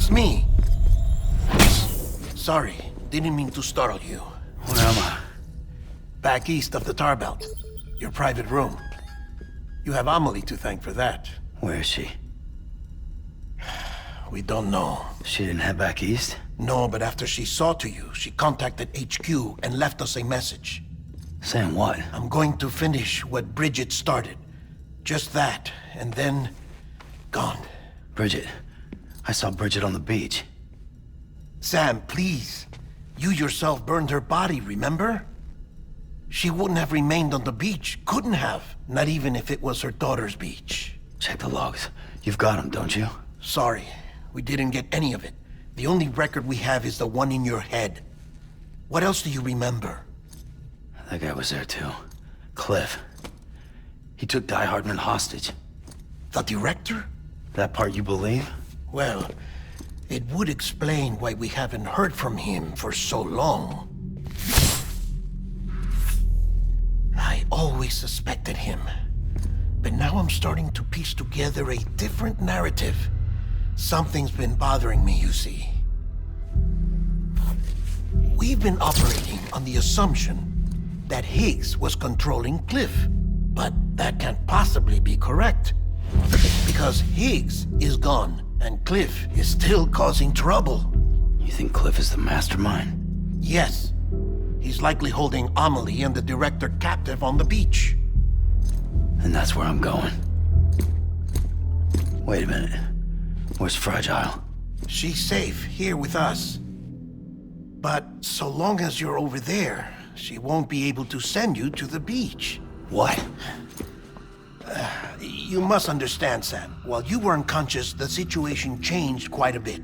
It's me. Sorry, didn't mean to startle you. Where am I? Back east of the tar belt. Your private room. You have Amelie to thank for that. Where is she? We don't know. She didn't head back east? No, but after she saw to you, she contacted HQ and left us a message. Saying what? I'm going to finish what Bridget started. Just that, and then... gone. Bridget. I saw Bridget on the beach. Sam, please. You yourself burned her body, remember? She wouldn't have remained on the beach. Couldn't have. Not even if it was her daughter's beach. Check the logs. You've got them, don't you? Sorry. We didn't get any of it. The only record we have is the one in your head. What else do you remember? That guy was there too. Cliff. He took Die-Hardman hostage. The director? That part you believe? Well, it would explain why we haven't heard from him for so long. I always suspected him. But now I'm starting to piece together a different narrative. Something's been bothering me, you see. We've been operating on the assumption that Higgs was controlling Cliff. But that can't possibly be correct. Because Higgs is gone, and Cliff is still causing trouble. You think Cliff is the mastermind? Yes. He's likely holding Amelie and the director captive on the beach. And that's where I'm going. Wait a minute. Where's Fragile? She's safe here with us. But so long as you're over there, she won't be able to send you to the beach. What? You must understand, Sam. While you were unconscious, the situation changed quite a bit.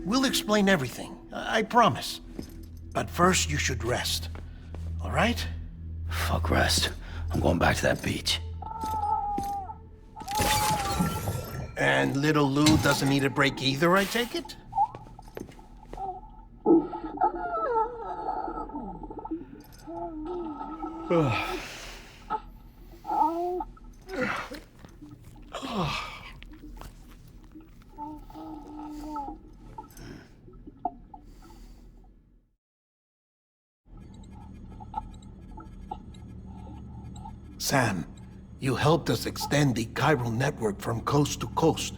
We'll explain everything, I promise. But first, you should rest. All right? Fuck rest. I'm going back to that beach. And little Lou doesn't need a break either, I take it? Sam, you helped us extend the chiral network from coast to coast.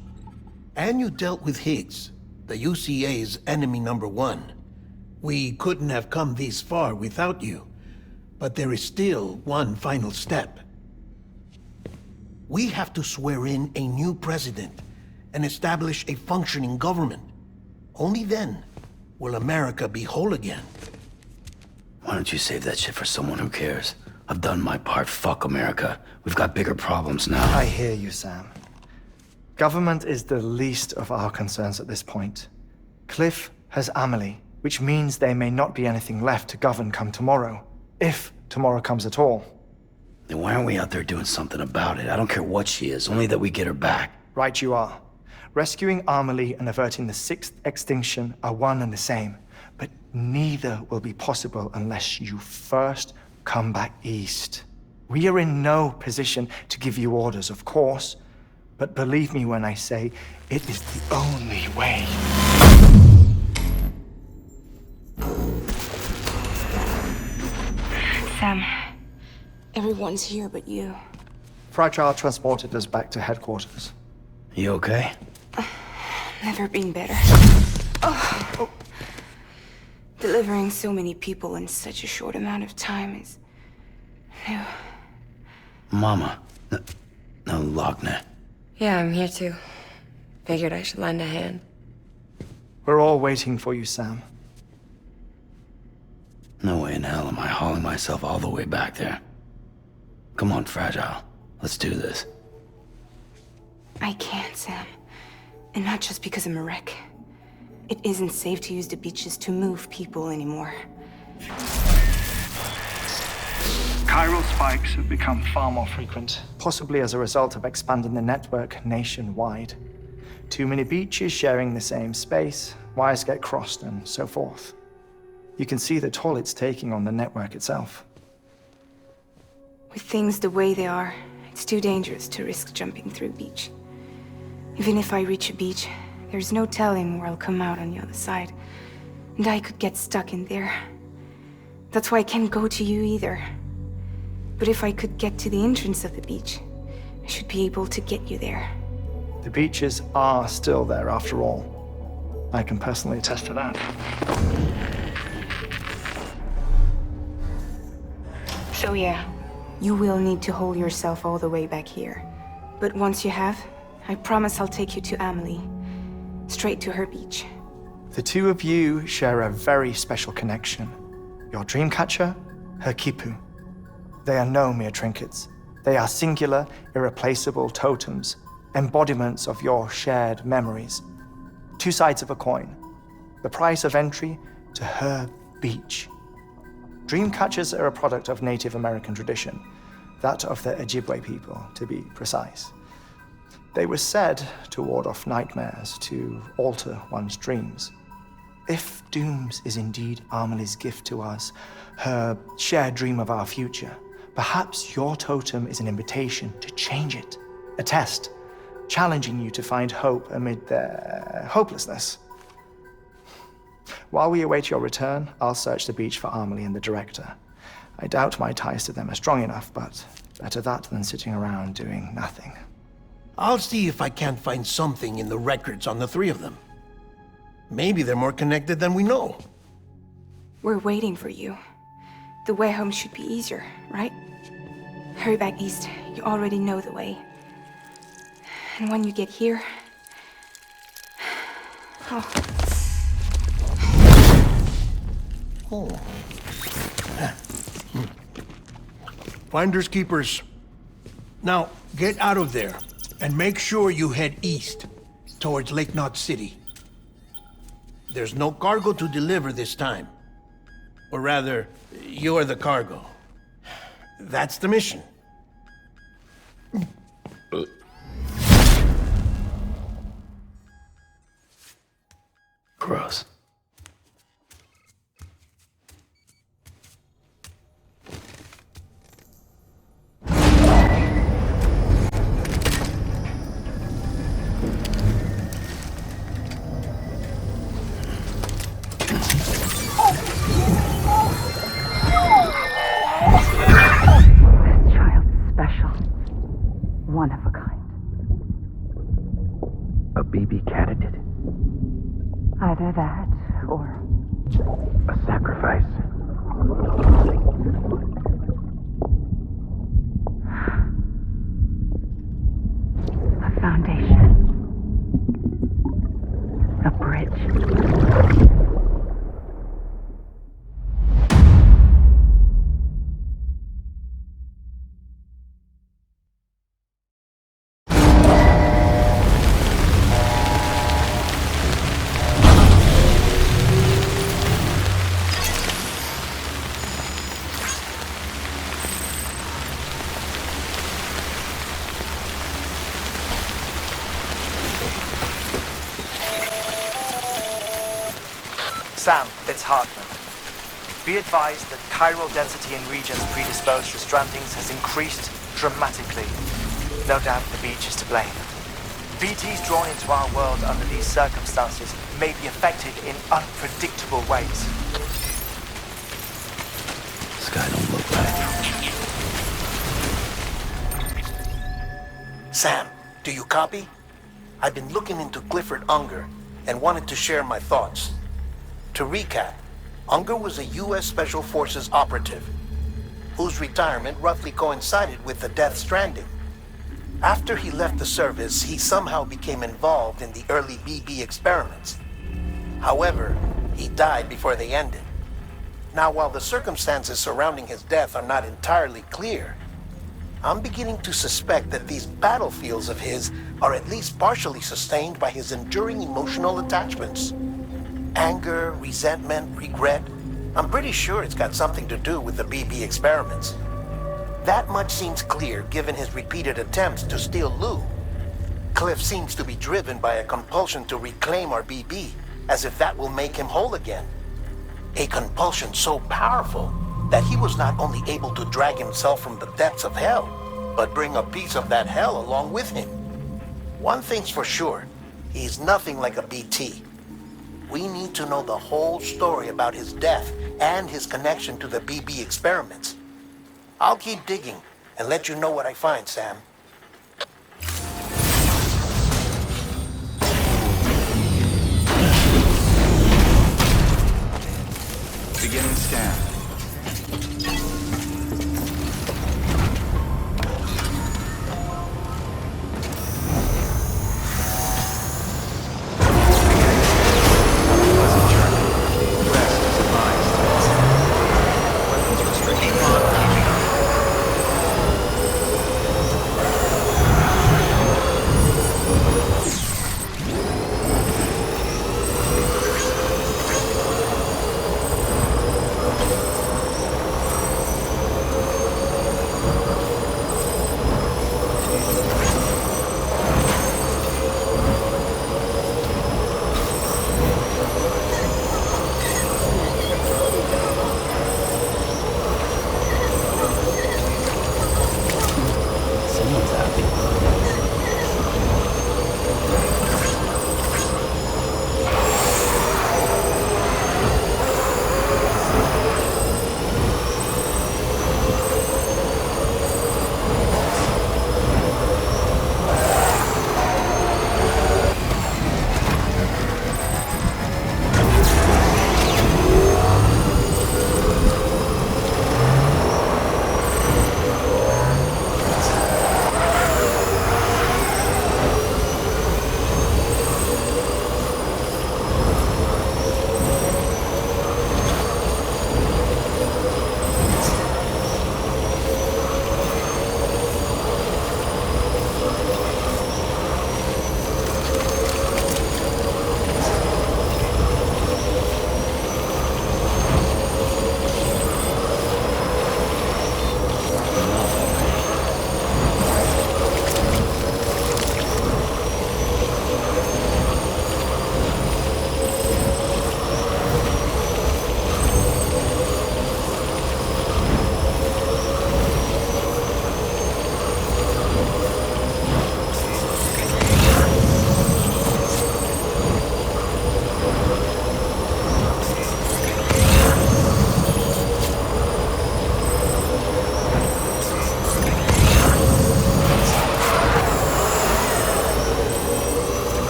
And you dealt with Higgs, the UCA's enemy #1. We couldn't have come this far without you. But there is still one final step. We have to swear in a new president and establish a functioning government. Only then will America be whole again. Why don't you save that shit for someone who cares? I've done my part. Fuck America. We've got bigger problems now. I hear you, Sam. Government is the least of our concerns at this point. Cliff has Amelie, which means there may not be anything left to govern come tomorrow. If tomorrow comes at all. Then why aren't we out there doing something about it? I don't care what she is, only that we get her back. Right you are. Rescuing Amelie and averting the 6th extinction are one and the same. But neither will be possible unless you first come back east. We are in no position to give you orders, of course. But believe me when I say, it is the only way. Sam, everyone's here but you. Fragile transported us back to headquarters. You okay? Never been better. Oh. Delivering so many people in such a short amount of time is new. Mama. No, Lochner. Yeah, I'm here too. Figured I should lend a hand. We're all waiting for you, Sam. No way in hell am I hauling myself all the way back there. Come on, Fragile. Let's do this. I can't, Sam. And not just because I'm a wreck. It isn't safe to use the beaches to move people anymore. Chiral spikes have become far more frequent, possibly as a result of expanding the network nationwide. Too many beaches sharing the same space, wires get crossed, and so forth. You can see the toll it's taking on the network itself. With things the way they are, it's too dangerous to risk jumping through a beach. Even if I reach a beach, There's no telling where I'll come out on the other side. And I could get stuck in there. That's why I can't go to you either. But if I could get to the entrance of the beach, I should be able to get you there. The beaches are still there after all. I can personally attest to that. So yeah, you will need to hold yourself all the way back here. But once you have, I promise I'll take you to Amelie. Straight to her beach. The two of you share a very special connection. Your dreamcatcher, her quipu. They are no mere trinkets. They are singular, irreplaceable totems, embodiments of your shared memories. Two sides of a coin. The price of entry to her beach. Dreamcatchers are a product of Native American tradition, that of the Ojibwe people, to be precise. They were said to ward off nightmares, to alter one's dreams. If Dooms is indeed Amelie's gift to us, her shared dream of our future, perhaps your totem is an invitation to change it. A test, challenging you to find hope amid their hopelessness. While we await your return, I'll search the beach for Amelie and the director. I doubt my ties to them are strong enough, but better that than sitting around doing nothing. I'll see if I can't find something in the records on the three of them. Maybe they're more connected than we know. We're waiting for you. The way home should be easier, right? Hurry back east. You already know the way. And when you get here... Oh. Finders keepers. Now, get out of there, and make sure you head east, towards Lake Knot City. There's no cargo to deliver this time. Or rather, you're the cargo. That's the mission. Gross. One of a kind. A BB candidate? Either that, or... A sacrifice? A foundation. A bridge. Sam, it's Heartman. Be advised that chiral density in regions predisposed to strandings has increased dramatically. No doubt the beach is to blame. VTs drawn into our world under these circumstances may be affected in unpredictable ways. Sky don't look right. Sam, do you copy? I've been looking into Clifford Unger and wanted to share my thoughts. To recap, Unger was a U.S. Special Forces operative whose retirement roughly coincided with the Death Stranding. After he left the service, he somehow became involved in the early BB experiments. However, he died before they ended. Now, while the circumstances surrounding his death are not entirely clear, I'm beginning to suspect that these battlefields of his are at least partially sustained by his enduring emotional attachments. Anger, resentment, regret. I'm pretty sure it's got something to do with the BB experiments. That much seems clear given his repeated attempts to steal Lou. Cliff seems to be driven by a compulsion to reclaim our BB, as if that will make him whole again. A compulsion so powerful that he was not only able to drag himself from the depths of hell, but bring a piece of that hell along with him. One thing's for sure, He's nothing like a BT. We need to know the whole story about his death and his connection to the BB experiments. I'll keep digging and let you know what I find, Sam. Beginning scan. Pleasant journey. Rest is advised. Weapons restriction mod keeping up. Someone's happy.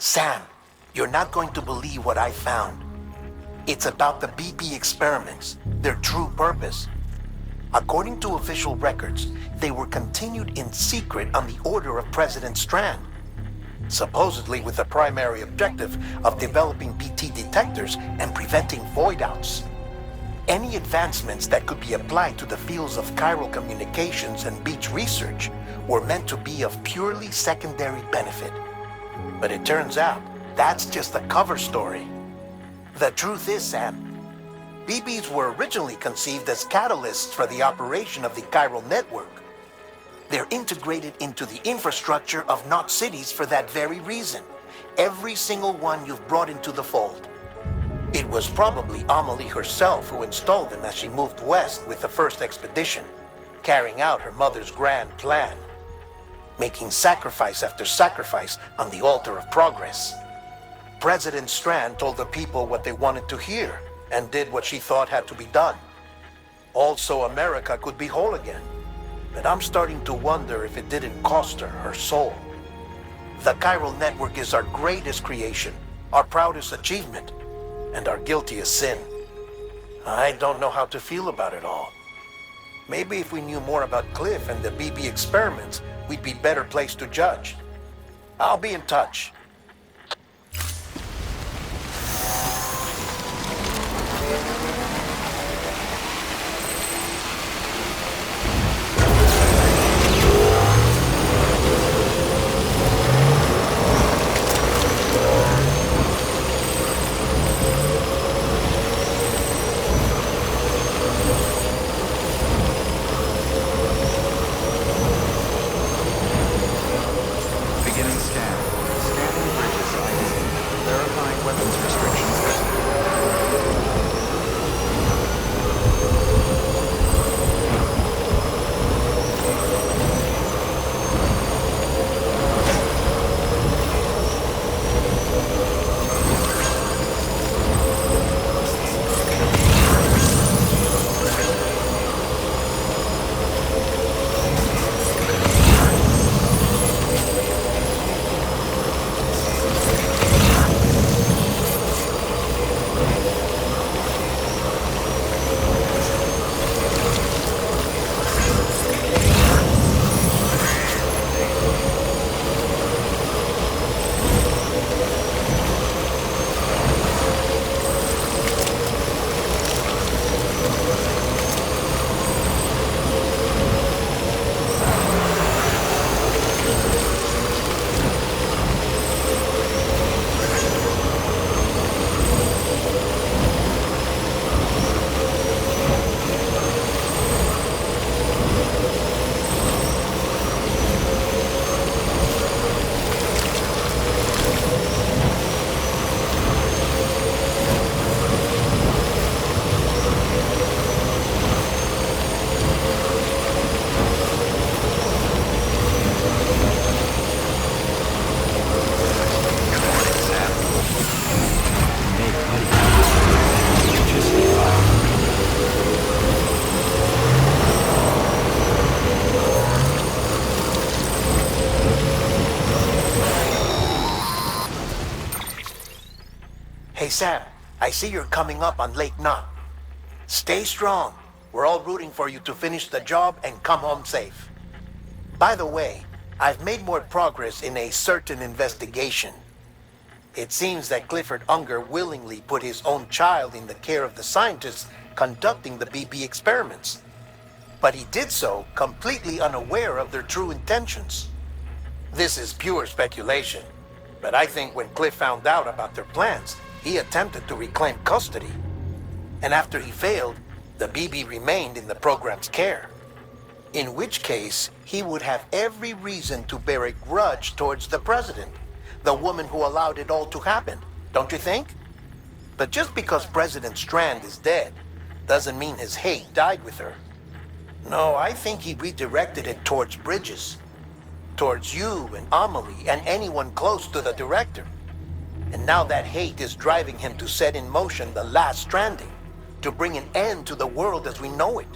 Sam, you're not going to believe what I found. It's about the BP experiments, their true purpose. According to official records, they were continued in secret on the order of President Strand, supposedly with the primary objective of developing BT detectors and preventing void-outs. Any advancements that could be applied to the fields of chiral communications and beach research were meant to be of purely secondary benefit. But it turns out, that's just a cover story. The truth is, Sam, BBs were originally conceived as catalysts for the operation of the chiral network. They're integrated into the infrastructure of Knot cities for that very reason. Every single one you've brought into the fold. It was probably Amelie herself who installed them as she moved west with the first expedition, carrying out her mother's grand plan, making sacrifice after sacrifice on the altar of progress. President Strand told the people what they wanted to hear, and did what she thought had to be done. Also, America could be whole again. But I'm starting to wonder if it didn't cost her soul. The chiral network is our greatest creation, our proudest achievement, and our guiltiest sin. I don't know how to feel about it all. Maybe if we knew more about Cliff and the BB experiments, we'd be better placed to judge. I'll be in touch. Hey Sam, I see you're coming up on Lake Knot. Stay strong. We're all rooting for you to finish the job and come home safe. By the way, I've made more progress in a certain investigation. It seems that Clifford Unger willingly put his own child in the care of the scientists conducting the BB experiments. But he did so completely unaware of their true intentions. This is pure speculation, but I think when Cliff found out about their plans, he attempted to reclaim custody. And after he failed, the BB remained in the program's care. In which case, he would have every reason to bear a grudge towards the president, the woman who allowed it all to happen, don't you think? But just because President Strand is dead, doesn't mean his hate died with her. No, I think he redirected it towards Bridges. Towards you and Amelie and anyone close to the director. And now that hate is driving him to set in motion the last Stranding, to bring an end to the world as we know it.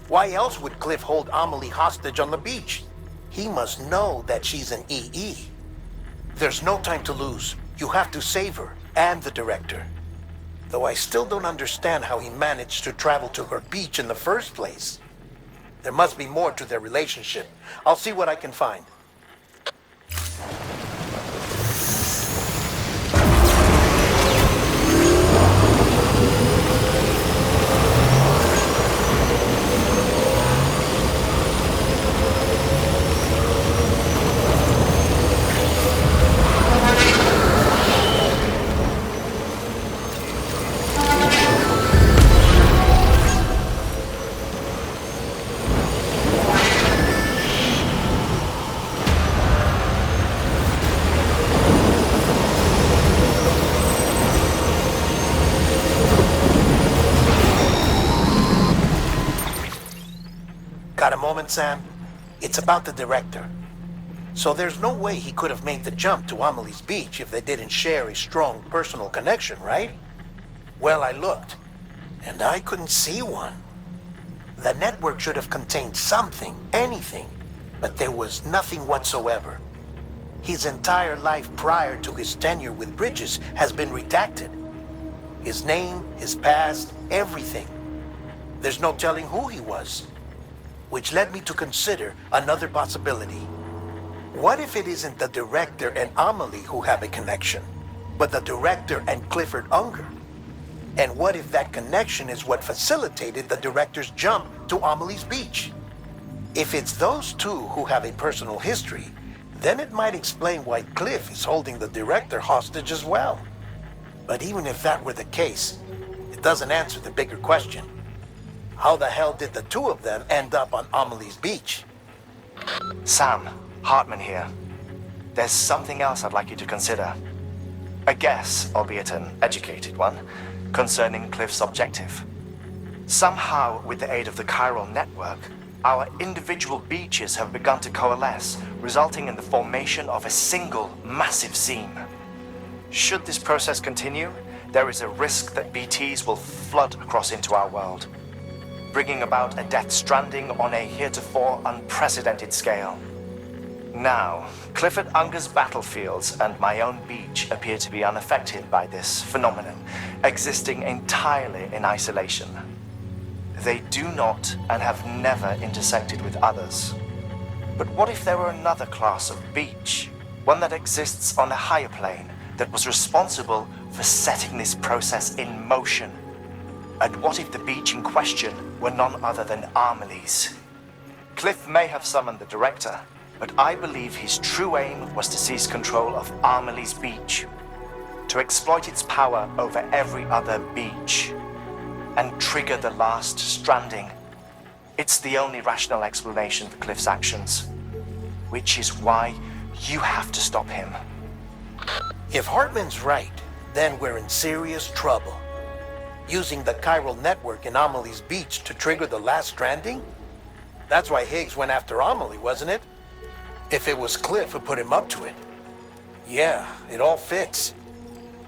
Why else would Cliff hold Amelie hostage on the beach? He must know that she's an EE. There's no time to lose. You have to save her, and the director. Though I still don't understand how he managed to travel to her beach in the first place. There must be more to their relationship. I'll see what I can find. Got a moment, Sam? It's about the director. So there's no way he could have made the jump to Amelie's Beach if they didn't share a strong personal connection, right? Well, I looked, and I couldn't see one. The network should have contained something, anything, but there was nothing whatsoever. His entire life prior to his tenure with Bridges has been redacted. His name, his past, everything. There's no telling who he was. Which led me to consider another possibility. What if it isn't the director and Amelie who have a connection, but the director and Clifford Unger? And what if that connection is what facilitated the director's jump to Amelie's Beach? If it's those two who have a personal history, then it might explain why Cliff is holding the director hostage as well. But even if that were the case, it doesn't answer the bigger question. How the hell did the two of them end up on Amelie's Beach? Sam, Heartman here. There's something else I'd like you to consider. A guess, albeit an educated one, concerning Cliff's objective. Somehow, with the aid of the chiral network, our individual beaches have begun to coalesce, resulting in the formation of a single massive seam. Should this process continue, there is a risk that BTs will flood across into our world, bringing about a death stranding on a heretofore unprecedented scale. Now, Clifford Unger's battlefields and my own beach appear to be unaffected by this phenomenon, existing entirely in isolation. They do not and have never intersected with others. But what if there were another class of beach, one that exists on a higher plane, that was responsible for setting this process in motion? And what if the beach in question were none other than Amelie's? Cliff may have summoned the director, but I believe his true aim was to seize control of Amelie's Beach, to exploit its power over every other beach, and trigger the last stranding. It's the only rational explanation for Cliff's actions, which is why you have to stop him. If Heartman's right, then we're in serious trouble. Using the chiral network in Amelie's Beach to trigger the last stranding? That's why Higgs went after Amelie, wasn't it? If it was Cliff who put him up to it. Yeah, it all fits.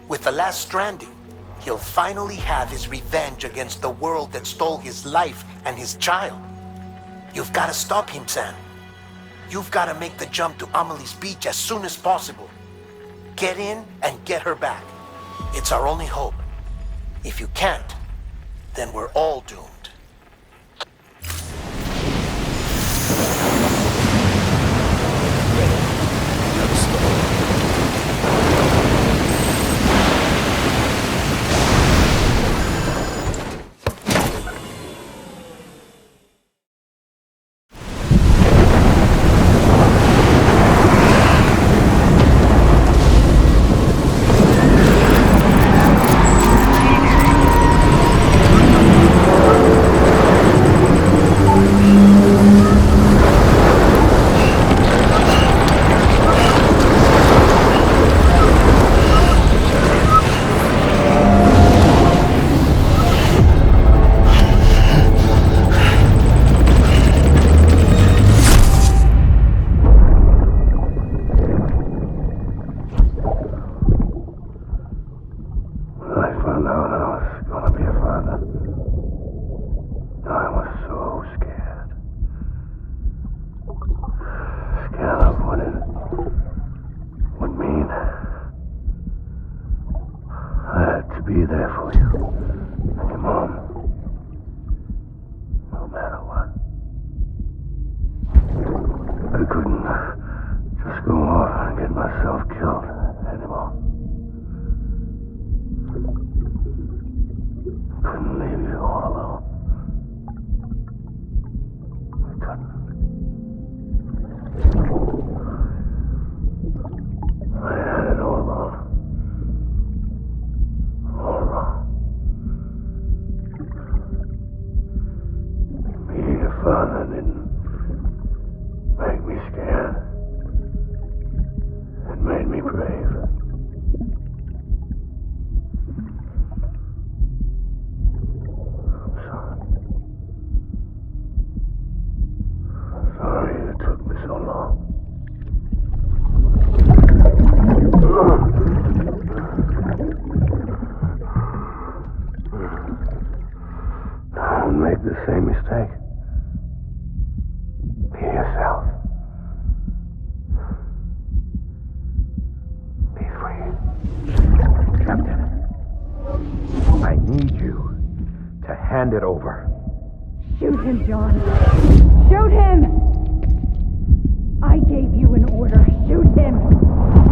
With the last stranding, he'll finally have his revenge against the world that stole his life and his child. You've got to stop him, Sam. You've got to make the jump to Amelie's Beach as soon as possible. Get in and get her back. It's our only hope. If you can't, then we're all doomed. father didn't make me scared. It made me brave. I'm sorry. I'm sorry it took me so long. Don't make the same mistake. Be yourself. Be free. Captain, I need you to hand it over. Shoot him, John. Shoot him! I gave you an order. Shoot him!